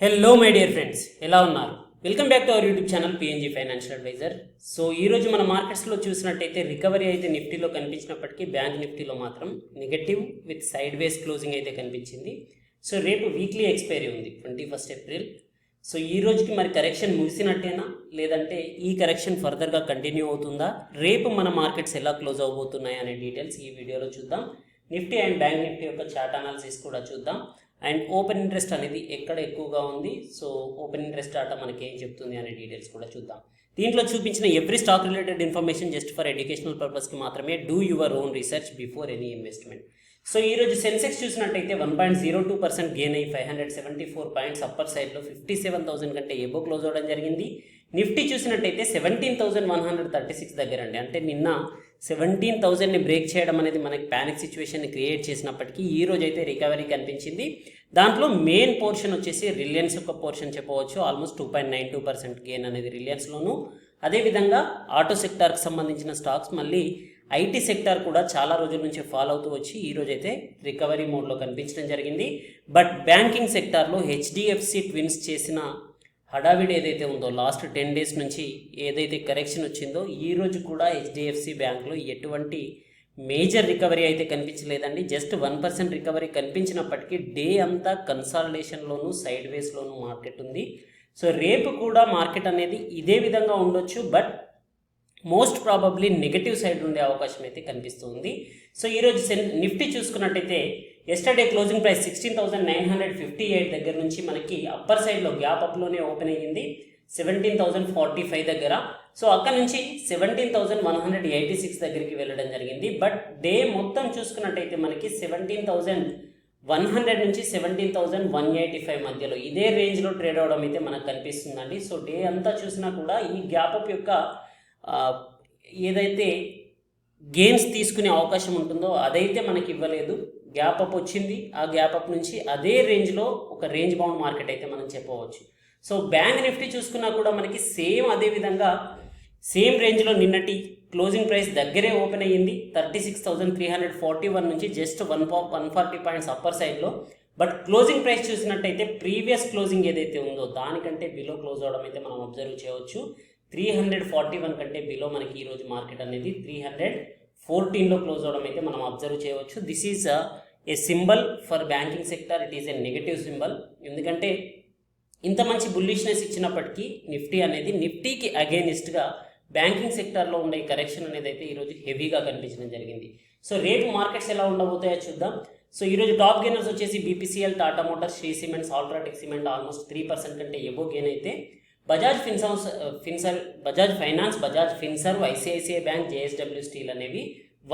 Hello my dear friends, ఎలా ఉన్నారు? Welcome back to our YouTube channel PNG financial adviser. So ఈరోజు మన మార్కెట్స్లో చూసినట్టయితే రికవరీ అయితే నిఫ్టీలో కనిపించినప్పటికీ బ్యాంక్ నిఫ్టీలో మాత్రం negative with side ways closing అయితే కనిపించింది. సో రేపు వీక్లీ ఎక్స్పైరీ ఉంది 21 ఏప్రిల్. సో ఈ రోజుకి మరి కరెక్షన్ ముగిసినట్టేనా, లేదంటే ఈ కరెక్షన్ ఫర్దర్గా కంటిన్యూ అవుతుందా, రేపు మన మార్కెట్స్ ఎలా క్లోజ్ అవబోతున్నాయి అనే డీటెయిల్స్ ఈ వీడియోలో చూద్దాం. నిఫ్టీ అండ్ బ్యాంక్ నిఫ్టీ యొక్క చార్ట్ అనాలిసిస్ కూడా చూద్దాం. అండ్ ఓపెన్ ఇంట్రెస్ట్ అనేది ఎక్కడ ఎక్కువగా ఉంది, సో ఓపెన్ ఇంట్రెస్ట్ డాటా మనకి ఏం చెప్తుంది అనే డీటెయిల్స్ కూడా చూద్దాం. దీంట్లో చూపించిన every stock related information just for educational పర్పస్కి మాత్రమే. Do your own research before any investment. So ఈరోజు సెన్సెక్స్ చూసినట్టయితే 1.02% గెయిన్ అయ్యి 574 పాయింట్స్ అప్పర్ సైడ్లో 57,000 కంటే ఎబో క్లోజ్ అవ్వడం జరిగింది. నిఫ్టీ చూసినట్టయితే 17,136 దగ్గర అండి, అంటే నిన్న 17,000ని బ్రేక్ చేయడం అనేది మనకి ప్యానిక్ సిచ్యువేషన్ని క్రియేట్ చేసినప్పటికీ ఈ రోజు అయితే రికవరీ కనిపించింది. దాంట్లో మెయిన్ పోర్షన్ వచ్చేసి రిలయన్స్ యొక్క పోర్షన్ చెప్పవచ్చు. ఆల్మోస్ట్ 2.92% గెయిన్ అనేది రిలయన్స్లోను. అదేవిధంగా ఆటో సెక్టార్కి సంబంధించిన స్టాక్స్, మళ్ళీ ఐటీ సెక్టార్ కూడా చాలా రోజుల నుంచి ఫాలో అవుతూ వచ్చి ఈ రోజు అయితే రికవరీ మోడ్లో కనిపించడం జరిగింది. బట్ బ్యాంకింగ్ సెక్టార్లో హెచ్డిఎఫ్సి ట్విన్స్ చేసిన హడావిడి ఏదైతే ఉందో, లాస్ట్ 10 days నుంచి ఏదైతే కరెక్షన్ వచ్చిందో, ఈ రోజు కూడా హెచ్డిఎఫ్సి బ్యాంక్లో ఎటువంటి మేజర్ రికవరీ అయితే కనిపించలేదండి. జస్ట్ 1% రికవరీ కనిపించినప్పటికీ డే అంతా కన్సాలిడేషన్లోను సైడ్ వేస్లోను మార్కెట్ ఉంది. సో రేపు కూడా మార్కెట్ అనేది ఇదే విధంగా ఉండొచ్చు, but most probably negative side ఉండే అవకాశం అయితే కనిపిస్తుంది. సో ఈరోజు నిఫ్టీ చూసుకున్నట్టయితే ఎస్టర్డే క్లోజింగ్ ప్రైస్ 16,958 దగ్గర నుంచి మనకి అప్పర్ సైడ్లో గ్యాప్ అప్లోనే ఓపెన్ అయ్యింది 17,045 దగ్గర. సో అక్కడ నుంచి 17,186 దగ్గరికి వెళ్ళడం జరిగింది. బట్ డే మొత్తం చూసుకున్నట్టయితే మనకి 17,100 నుంచి 17,185 మధ్యలో ఇదే రేంజ్లో ట్రేడ్ అవడం అయితే మనకు కనిపిస్తుందండి. సో డే అంతా చూసినా కూడా ఈ గ్యాప్ అప్ యొక్క ఏదైతే గెయిన్స్ తీసుకునే అవకాశం ఉంటుందో అదైతే మనకి ఇవ్వలేదు. గ్యాప్ అప్ వచ్చింది, ఆ గ్యాప్ అప్ నుంచి అదే రేంజ్లో ఒక రేంజ్ బౌండ్ మార్కెట్ అయితే మనం చెప్పవచ్చు. సో బ్యాంక్ నిఫ్టీ చూసుకున్నా కూడా మనకి సేమ్ అదే విధంగా సేమ్ రేంజ్లో నిన్నటి క్లోజింగ్ ప్రైస్ దగ్గరే ఓపెన్ అయ్యింది 36,341 నుంచి జస్ట్ 140 పాయింట్స్ అప్పర్ సైడ్లో. బట్ క్లోజింగ్ ప్రైస్ చూసినట్టయితే ప్రీవియస్ క్లోజింగ్ ఏదైతే ఉందో దానికంటే బిలో క్లోజ్ అవడం అయితే మనం అబ్జర్వ్ చేయవచ్చు. 341 కంటే బిలో మనకి ఈరోజు మార్కెట్ అనేది 314లో క్లోజ్ అవడం అయితే మనం అబ్జర్వ్ చేయవచ్చు. This is a symbol for banking sector. It is A negative symbol. ఎందుకంటే ఇంత మంచి బుల్లిష్నెస్ ఇచ్చినప్పటికీ నిఫ్టీకి అగైనిస్ట్గా బ్యాంకింగ్ సెక్టార్లో ఉండే కరెక్షన్ అనేది అయితే ఈరోజు హెవీగా కనిపించడం జరిగింది. సో రేపు మార్కెట్స్ ఎలా ఉండబోతాయో చూద్దాం. సో ఈరోజు టాప్ గెయినర్స్ వచ్చేసి BPCL, Tata Motors, Shree Cements, UltraTech Cement almost 3% కంటే ఎబో గెయిన్ అయితే Bajaj Finance, Bajaj Finserv, ICICI Bank, JSW Steel అనేవి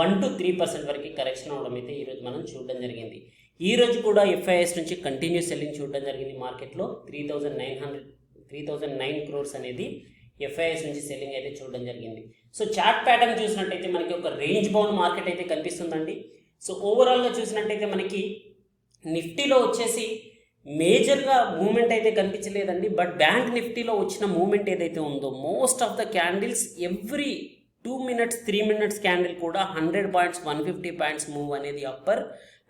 1 to 3% వరకు కరెక్షన్ అవడం అయితే ఈరోజు మనం చూడడం జరిగింది. ఈ రోజు కూడా ఎఫ్ఐఎస్ నుంచి కంటిన్యూస్ సెల్లింగ్ చూడడం జరిగింది. మార్కెట్లో 3,009 crores అనేది ఎఫ్ఐఎస్ నుంచి సెల్లింగ్ అయితే చూడడం జరిగింది. సో చార్ట్ ప్యాటర్న్ చూసినట్టయితే మనకి ఒక రేంజ్ బౌండ్ మార్కెట్ అయితే కనిపిస్తుందండి. సో ఓవరాల్గా చూసినట్టయితే మనకి నిఫ్టీలో వచ్చేసి మేజర్గా మూమెంట్ అయితే కనిపించలేదండి. బట్ బ్యాంక్ నిఫ్టీలో వచ్చిన మూమెంట్ ఏదైతే ఉందో, most of the candles every 2 minutes 3 minutes candle కూడా 100 పాయింట్స్ 150 పాయింట్స్ మూవ్ అనేది అప్పర్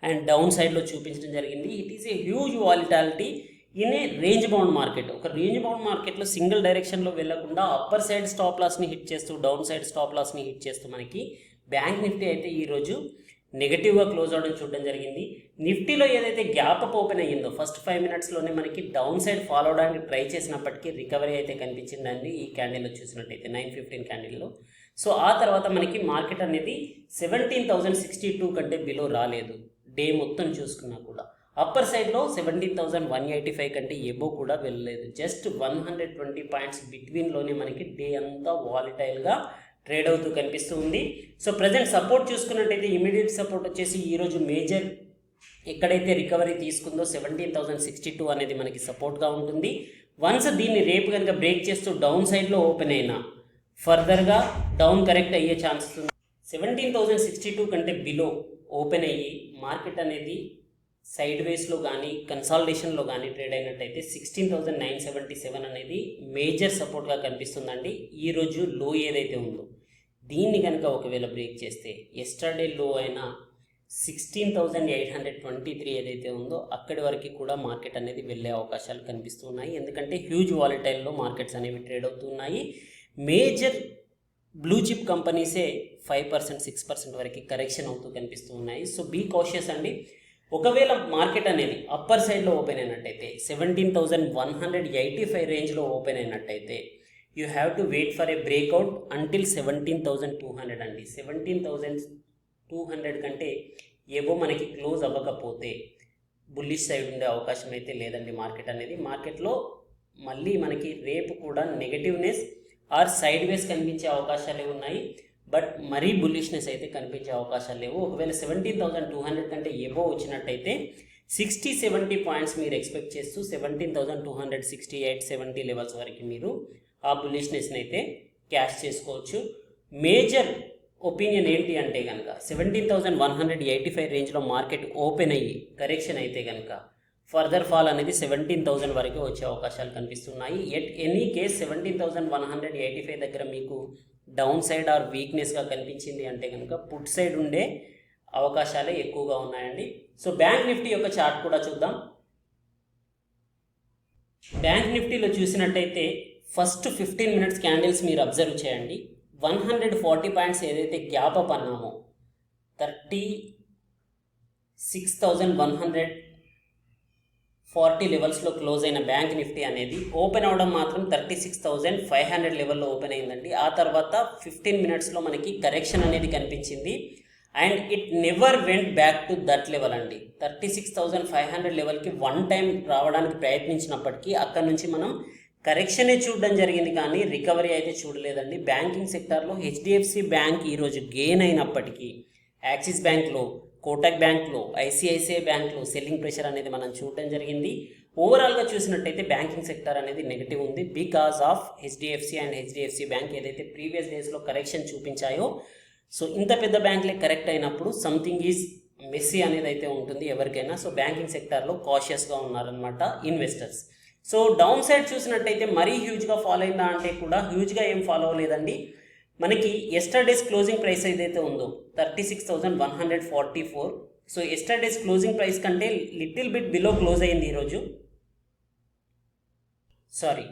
అండ్ డౌన్ సైడ్లో చూపించడం జరిగింది. It is a huge వాలిటాలిటీ in a range bound market. ఒక రేంజ్ బౌండ్ మార్కెట్లో సింగిల్ డైరెక్షన్లో వెళ్లకుండా అప్పర్ సైడ్ స్టాప్ లాస్ని హిట్ చేస్తూ, డౌన్ సైడ్ స్టాప్ లాస్ని హిట్ చేస్తూ మనకి బ్యాంక్ నిఫ్టీ అయితే ఈరోజు నెగటివ్గా క్లోజ్ అవడం చూడడం జరిగింది. నిఫ్టీలో ఏదైతే గ్యాప్ అప్ ఓపెన్ అయ్యిందో ఫస్ట్ 5 minutesలోనే మనకి డౌన్ సైడ్ ఫాలో అవడానికి ట్రై చేసినప్పటికీ రికవరీ అయితే కనిపించిందండి ఈ క్యాండిల్లో చూసినట్టయితే 9:15 క్యాండిల్లో. సో ఆ తర్వాత మనకి మార్కెట్ అనేది 17,062 కంటే బిలో రాలేదు డే మొత్తం చూసుకున్నా కూడా. అప్పర్ సైడ్లో 17,185 కంటే ఎబో కూడా వెళ్ళలేదు. జస్ట్ 120 పాయింట్స్ బిట్వీన్లోనే మనకి డే అంతా వాలిటైల్గా ట్రేడ్ అవుతూ కనిపిస్తూ ఉంది. సో ప్రజెంట్ సపోర్ట్ చూసుకున్నట్టయితే ఇమీడియట్ సపోర్ట్ వచ్చేసి ఈరోజు మేజర్ ఎక్కడైతే రికవరీ తీసుకుందో 17,062 అనేది మనకి సపోర్ట్గా ఉంటుంది. వన్స్ దీన్ని రేపు కనుక బ్రేక్ చేస్తూ డౌన్ సైడ్లో ఓపెన్ అయినా ఫర్దర్గా డౌన్ కరెక్ట్ అయ్యే ఛాన్సెస్ ఉంది. 17,062 కంటే బిలో ఓపెన్ అయ్యి మార్కెట్ అనేది సైడ్ వేస్లో కానీ కన్సాలిడేషన్లో కానీ ట్రేడ్ అయినట్టయితే 16,977 అనేది మేజర్ సపోర్ట్గా కనిపిస్తుందండి. ఈరోజు లో ఏదైతే ఉందో దీన్ని కనుక ఒకవేళ బ్రేక్ చేస్తే ఎస్టర్డే లో అయిన 16,823 ఏదైతే ఉందో అక్కడి వరకు కూడా మార్కెట్ అనేది వెళ్ళే అవకాశాలు కనిపిస్తున్నాయి. ఎందుకంటే హ్యూజ్ వాలటైల్లో మార్కెట్స్ అనేవి ట్రేడ్ అవుతున్నాయి. మేజర్ బ్లూ చిప్ కంపెనీసే 5% 6% వరకు కరెక్షన్ అవుతూ కనిపిస్తూ ఉన్నాయి. సో బీ కాషియస్ అండి. ఒకవేళ మార్కెట్ అనేది అప్పర్ సైడ్లో ఓపెన్ అయినట్టయితే 17,185 రేంజ్లో ఓపెన్ అయినట్టయితే you have to wait for a breakout until 17,200 అండి. 17,200 కంటే ఏవో మనకి క్లోజ్ అవ్వకపోతే బుల్లిష్ సైడ్ ఉండే అవకాశం అయితే లేదండి. మార్కెట్లో మళ్ళీ మనకి రేపు కూడా నెగటివ్నెస్ ఆర్ సైడ్ వేస్ కనిపించే అవకాశాలే ఉన్నాయి. బట్ మరీ బుల్లిష్నెస్ అయితే కనిపించే అవకాశాలు లేవు. ఒకవేళ 17,200 కంటే ఏవో వచ్చినట్టయితే 60-70 పాయింట్స్ మీరు ఎక్స్పెక్ట్ చేస్తూ 17,200 68-70 లెవెల్స్ వరకు మీరు ఆ బుల్లిష్నెస్ని అయితే క్యాష్ చేసుకోవచ్చు. మేజర్ ఒపీనియన్ ఏంటి అంటే కనుక 17,185 రేంజ్లో మార్కెట్ ఓపెన్ అయ్యి కరెక్షన్ అయితే కనుక ఫర్దర్ ఫాల్ అనేది 17,000 వరకు వచ్చే అవకాశాలు కనిపిస్తున్నాయి. ఎట్ ఎనీ కేస్ 17,185 దగ్గర మీకు డౌన్ సైడ్ ఆర్ వీక్నెస్గా కనిపించింది అంటే కనుక పుట్ సైడ్ ఉండే అవకాశాలే ఎక్కువగా ఉన్నాయండి. సో బ్యాంక్ నిఫ్టీ యొక్క చార్ట్ కూడా చూద్దాం. బ్యాంక్ నిఫ్టీలో చూసినట్టయితే ఫస్ట్ 15 మినిట్స్ క్యాండిల్స్ మీరు అబ్జర్వ్ చేయండి. 140 పాయింట్స్ ఏదైతే గ్యాప్ అప్ అన్నామో 36,140 లెవెల్స్లో క్లోజ్ అయిన బ్యాంక్ నిఫ్టీ అనేది ఓపెన్ అవడం మాత్రం 36,500 లెవెల్లో ఓపెన్ అయిందండి. ఆ తర్వాత 15 మినిట్స్లో మనకి కరెక్షన్ అనేది కనిపించింది and it never went back to that level అండి. 36,500 లెవెల్కి వన్ టైం రావడానికి ప్రయత్నించినప్పటికీ అక్కడ నుంచి మనం కరెక్షనే చూడడం జరిగింది కానీ రికవరీ అయితే చూడలేదండి. బ్యాంకింగ్ సెక్టార్లో హెచ్డిఎఫ్సి బ్యాంక్ ఈరోజు గెయిన్ అయినప్పటికీ యాక్సిస్ బ్యాంక్లో, కోటక్ బ్యాంక్లో, ఐసిఐసిఐ బ్యాంక్లో సెల్లింగ్ ప్రెషర్ అనేది మనం చూడడం జరిగింది. ఓవరాల్గా చూసినట్టయితే బ్యాంకింగ్ సెక్టర్ అనేది నెగిటివ్ ఉంది because of HDFC and HDFC bank ఏదైతే ప్రీవియస్ డేస్లో కరెక్షన్ చూపించాయో. సో ఇంత పెద్ద బ్యాంక్లే కరెక్ట్ అయినప్పుడు సంథింగ్ ఈజ్ మెస్సీ అనేది అయితే ఉంటుంది ఎవరికైనా. సో బ్యాంకింగ్ సెక్టార్లో కాషియస్గా ఉన్నారనమాట ఇన్వెస్టర్స్. సో డౌన్ సైడ్ చూసినట్టయితే మరీ హ్యూజ్గా ఫాలో అయిందా అంటే కూడా హ్యూజ్గా ఏం ఫాలో అవ్వలేదండి. మనకి ఎస్టర్డేస్ క్లోజింగ్ ప్రైస్ ఏదైతే ఉందో 36,144. సో ఎస్టర్డేస్ క్లోజింగ్ ప్రైస్ కంటే లిటిల్ బిట్ బిలో క్లోజ్ అయింది ఈరోజు.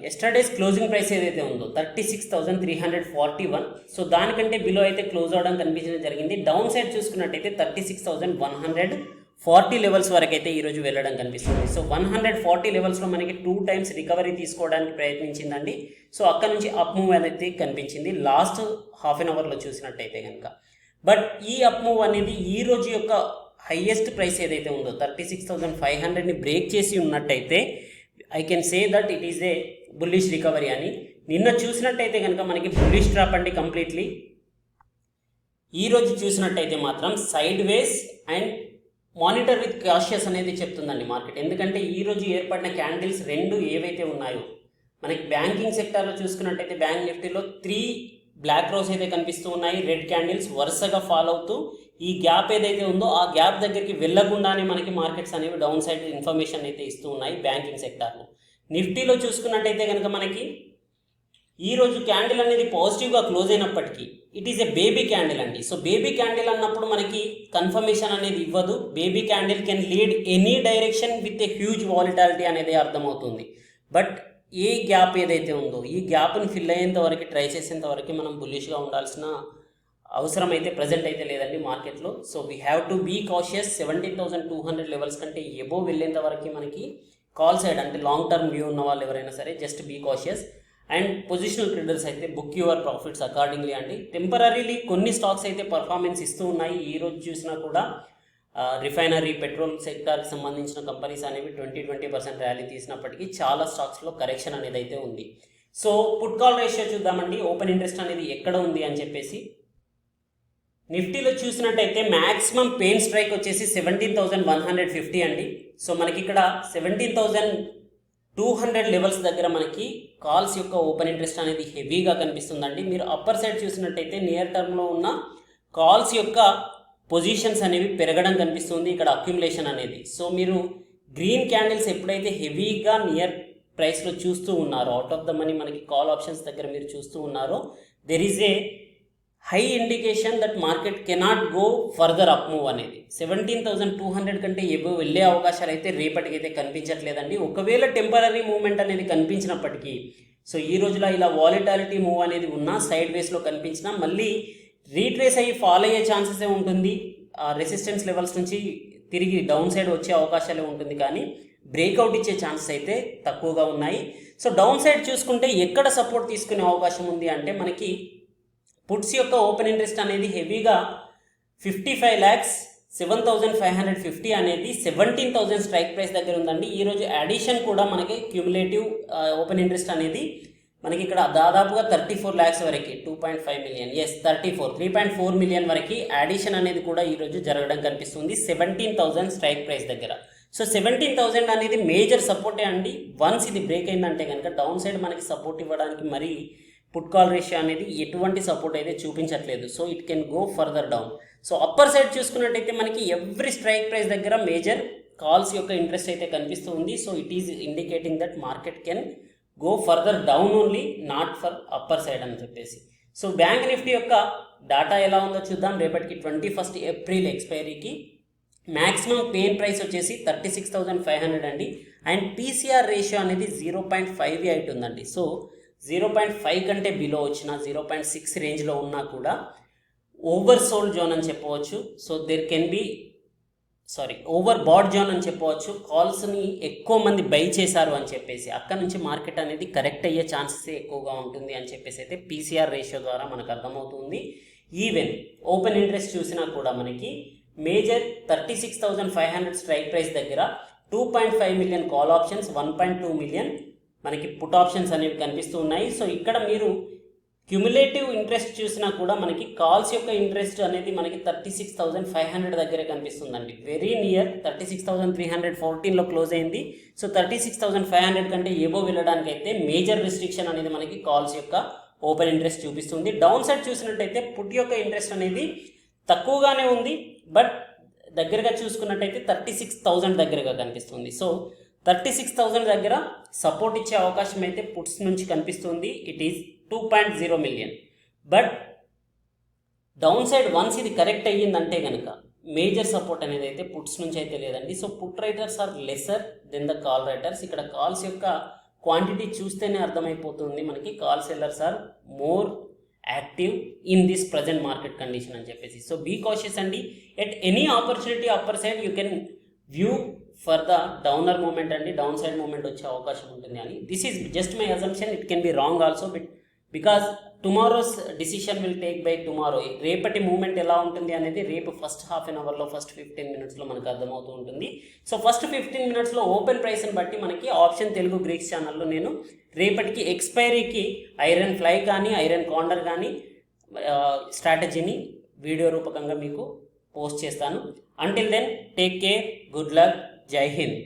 ఎస్టర్డేస్ క్లోజింగ్ ప్రైస్ ఏదైతే ఉందో 36,341. సో దానికంటే బిలో అయితే క్లోజ్ అవడం కనిపించడం జరిగింది. డౌన్ సైడ్ చూసుకున్నట్టయితే 36,140 లెవెల్స్ వరకు అయితే ఈరోజు వెళ్ళడం కనిపిస్తుంది. సో 140 లెవెల్స్లో మనకి 2 టైమ్స్ రికవరీ తీసుకోవడానికి ప్రయత్నించిందండి. సో అక్కడ నుంచి అప్ మూవ్ అనేది కనిపించింది లాస్ట్ హాఫ్ అన్ అవర్లో చూసినట్టయితే కనుక. బట్ ఈ అప్ మూవ్ అనేది ఈ రోజు యొక్క హైయెస్ట్ ప్రైస్ ఏదైతే ఉందో 36,500ని బ్రేక్ చేసి ఉన్నట్టయితే I can say that it is a bullish recovery అని. నిన్న చూసినట్టయితే కనుక మనకి బుల్లిష్ డ్రాప్ అండి కంప్లీట్లీ. ఈరోజు చూసినట్టయితే మాత్రం side ways and monitor with cautious అనేది చెప్తుందండి మార్కెట్. ఎందుకంటే ఈరోజు ఏర్పడిన క్యాండిల్స్ రెండు ఏవైతే ఉన్నాయో మనకి బ్యాంకింగ్ సెక్టార్లో చూసుకున్నట్టయితే బ్యాంక్ నిఫ్టీలో 3 బ్లాక్ రోస్ అయితే కనిపిస్తూ ఉన్నాయి. రెడ్ క్యాండిల్స్ వరుసగా ఫాలో అవుతూ ఈ గ్యాప్ ఏదైతే ఉందో ఆ గ్యాప్ దగ్గరికి వెళ్లకుండానే మనకి మార్కెట్స్ అనేవి డౌన్ సైడ్ ఇన్ఫర్మేషన్ అయితే ఇస్తూ ఉన్నాయి బ్యాంకింగ్ సెక్టార్లో. నిఫ్టీలో చూసుకున్నట్టయితే కనుక మనకి ఈరోజు క్యాండిల్ అనేది పాజిటివ్గా క్లోజ్ అయినప్పటికీ it is a baby candle అండి. సో బేబీ క్యాండిల్ అన్నప్పుడు మనకి కన్ఫర్మేషన్ అనేది ఇవ్వదు. Baby candle can lead any direction with a huge వాలిటాలిటీ అనేది అర్థమవుతుంది. బట్ ఏ గ్యాప్ ఏదైతే ఉందో ఈ గ్యాప్ని ఫిల్ అయ్యేంత వరకు ట్రై చేసేంత వరకు మనం బుల్లిష్గా ఉండాల్సిన అవసరం అయితే ప్రజెంట్ అయితే లేదండి మార్కెట్లో. So we have to be cautious. 17,200 levels కంటే ఎబోవ్ వెళ్ళేంత వరకు మనకి కాల్ సైడ్ అంటే లాంగ్ టర్మ్ వ్యూ ఉన్న వాళ్ళు ఎవరైనా సరే just be cautious. And positional traders అయితే బుక్ యువర్ ప్రాఫిట్స్ అకార్డింగ్లీ అండి. టెంపరీలీ కొన్ని స్టాక్స్ అయితే పర్ఫార్మెన్స్ ఇస్తూ ఉన్నాయి. ఈరోజు చూసినా కూడా రిఫైనరీ, పెట్రోల్ సెక్టార్కి సంబంధించిన కంపెనీస్ అనేవి 20% ర్యాలీ తీసినప్పటికీ చాలా స్టాక్స్లో కరెక్షన్ అనేది అయితే ఉంది. సో పుట్ కాల్ రేషియో చూద్దామండి, ఓపెన్ ఇంట్రెస్ట్ అనేది ఎక్కడ ఉంది అని చెప్పేసి. నిఫ్టీలో చూసినట్టయితే మ్యాక్సిమం పెయిన్ స్ట్రైక్ వచ్చేసి 17,150 అండి. సో మనకి ఇక్కడ 17,200 లెవెల్స్ దగ్గర మనకి కాల్స్ యొక్క ఓపెన్ ఇంట్రెస్ట్ అనేది హెవీగా కనిపిస్తుందండి. మీరు అప్పర్ సైడ్ చూసినట్టయితే నియర్ టర్మ్లో ఉన్న కాల్స్ యొక్క పొజిషన్స్ అనేవి పెరగడం కనిపిస్తుంది ఇక్కడ అక్యుములేషన్ అనేది. సో మీరు గ్రీన్ క్యాండిల్స్ ఎప్పుడైతే హెవీగా నియర్ ప్రైస్లో చూస్తూ ఉన్నారో, అవుట్ ఆఫ్ ద మనీ మనకి కాల్ ఆప్షన్స్ దగ్గర మీరు చూస్తూ ఉన్నారో, there is a high indication that market cannot go further up move అనేది 17,200 కంటే ఎబో వెళ్ళే అవకాశాలు అయితే రేపటికైతే కనిపించట్లేదండి. ఒకవేళ టెంపరీ మూవ్మెంట్ అనేది కనిపించినప్పటికీ సో ఈ రోజులో ఇలా వాలిటాలిటీ మూవ్ అనేది ఉన్నా సైడ్ వేస్లో కనిపించినా మళ్ళీ రీట్రేస్ అయ్యి ఫాల్ అయ్యే ఛాన్సెస్ ఉంటుంది. రెసిస్టెన్స్ లెవెల్స్ నుంచి తిరిగి డౌన్ సైడ్ వచ్చే అవకాశాలే ఉంటుంది, కానీ బ్రేక్అవుట్ ఇచ్చే ఛాన్సెస్ అయితే తక్కువగా ఉన్నాయి. సో డౌన్ సైడ్ చూసుకుంటే ఎక్కడ సపోర్ట్ తీసుకునే అవకాశం ఉంది అంటే మనకి పుట్స్ యొక్క ఓపెన్ ఇంట్రెస్ట్ అనేది హెవీగా 55,07,550 అనేది 17,000 స్ట్రైక్ ప్రైస్ దగ్గర ఉందండి. ఈరోజు అడిషన్ కూడా మనకి క్యూములేటివ్ ఓపెన్ ఇంట్రెస్ట్ అనేది మనకి ఇక్కడ దాదాపుగా 34 lakhs వరకు 2.5 million 3.4 million వరకు అడిషన్ అనేది కూడా ఈరోజు జరగడం కనిపిస్తుంది 17,000 స్ట్రైక్ ప్రైస్ దగ్గర. సో 17,000 అనేది మేజర్ సపోర్టే అండి. వన్స్ ఇది బ్రేక్ అయిందంటే కనుక డౌన్ సైడ్ మనకి సపోర్ట్ ఇవ్వడానికి మరి పుట్ కాల్ రేషియో అనేది ఎటువంటి సపోర్ట్ అయితే చూపించట్లేదు. So it can go further down. So upper side చూసుకున్నట్టయితే మనకి ఎవ్రీ స్ట్రైక్ ప్రైస్ దగ్గర మేజర్ కాల్స్ యొక్క ఇంట్రెస్ట్ అయితే కనిపిస్తూ ఉంది. So it is indicating that market can go further down only, not for upper side అని చెప్పేసి. సో బ్యాంక్ నిఫ్టీ యొక్క డాటా ఎలా ఉందో చూద్దాం. రేపటికి 21 ఏప్రిల్ ఎక్స్పైరీకి మ్యాక్సిమం పెయిన్ ప్రైస్ వచ్చేసి 36,500 అండి. అండ్ పీసీఆర్ రేషియో అనేది 0.58 ఉందండి. సో 0.5 కంటే బిలో వచ్చిన 0.6 రేంజ్లో ఉన్నా కూడా ఓవర్ సోల్డ్ జోన్ అని చెప్పవచ్చు. So there can be overbought zone అని చెప్పవచ్చు. కాల్స్ని ఎక్కువ మంది బై చేశారు అని చెప్పేసి అక్కడ నుంచి మార్కెట్ అనేది కరెక్ట్ అయ్యే ఛాన్సెస్ ఎక్కువగా ఉంటుంది అని చెప్పేసి అయితే పీసీఆర్ రేషియో ద్వారా మనకు అర్థమవుతుంది. ఈవెన్ ఓపెన్ ఇంట్రెస్ట్ చూసినా కూడా మనకి మేజర్ 36,500 స్ట్రైక్ ప్రైస్ దగ్గర 2.5 million కాల్ ఆప్షన్స్, 1.2 million మనకి పుట్ ఆప్షన్స్ అనేవి కనిపిస్తూ ఉన్నాయి. సో ఇక్కడ మీరు క్యుములేటివ్ ఇంట్రెస్ట్ చూసినా కూడా మనకి కాల్స్ యొక్క ఇంట్రెస్ట్ అనేది మనకి 36,500 దగ్గరే కనిపిస్తుందండి. వెరీ నియర్ 36,314లో క్లోజ్ అయింది. సో 36,500 కంటే ఏవో వెళ్ళడానికి అయితే మేజర్ రిస్ట్రిక్షన్ అనేది మనకి కాల్స్ యొక్క ఓపెన్ ఇంట్రెస్ట్ చూపిస్తుంది. డౌన్ సైడ్ చూసినట్టయితే పుట్ యొక్క ఇంట్రెస్ట్ అనేది తక్కువగానే ఉంది, బట్ దగ్గరగా చూసుకున్నట్టయితే 36,000 దగ్గరగా కనిపిస్తుంది. సో 36,000 దగ్గర సపోర్ట్ ఇచ్చే అవకాశం అయితే పుట్స్ నుంచి కనిపిస్తుంది. It is 2.0 million. But down side once ఇది కరెక్ట్ అయ్యిందంటే కనుక మేజర్ సపోర్ట్ అనేది అయితే పుట్స్ నుంచి అయితే లేదండి. So put writers are lesser than the call writers. ఇక్కడ కాల్స్ యొక్క క్వాంటిటీ చూస్తేనే అర్థమైపోతుంది మనకి call sellers are more active in this present market condition అని చెప్పేసి. సో బీ కాషియస్ అండి. At any opportunity upper side you can view for the downer movement అండి. Down side movement వచ్చే అవకాశం ఉంటుంది అని. This is just my assumption. It can be wrong also, but because tomorrow's decision will take by tomorrow. రేపటి movement ఎలా ఉంటుంది అనేది రేపు ఫస్ట్ హాఫ్ అన్ అవర్లో ఫస్ట్ 15 minutesలో మనకు అర్థమవుతూ ఉంటుంది. సో ఫస్ట్ 15 minutesలో ఓపెన్ ప్రైస్ని బట్టి మనకి ఆప్షన్ తెలుగు గ్రీక్స్ ఛానల్లో నేను రేపటికి ఎక్స్పైరీకి ఐరన్ ఫ్లై కానీ ఐరన్ కాండర్ కానీ స్ట్రాటజీని వీడియో రూపకంగా మీకు పోస్ట్ చేస్తాను. Until then take care, good luck, జై హింద్.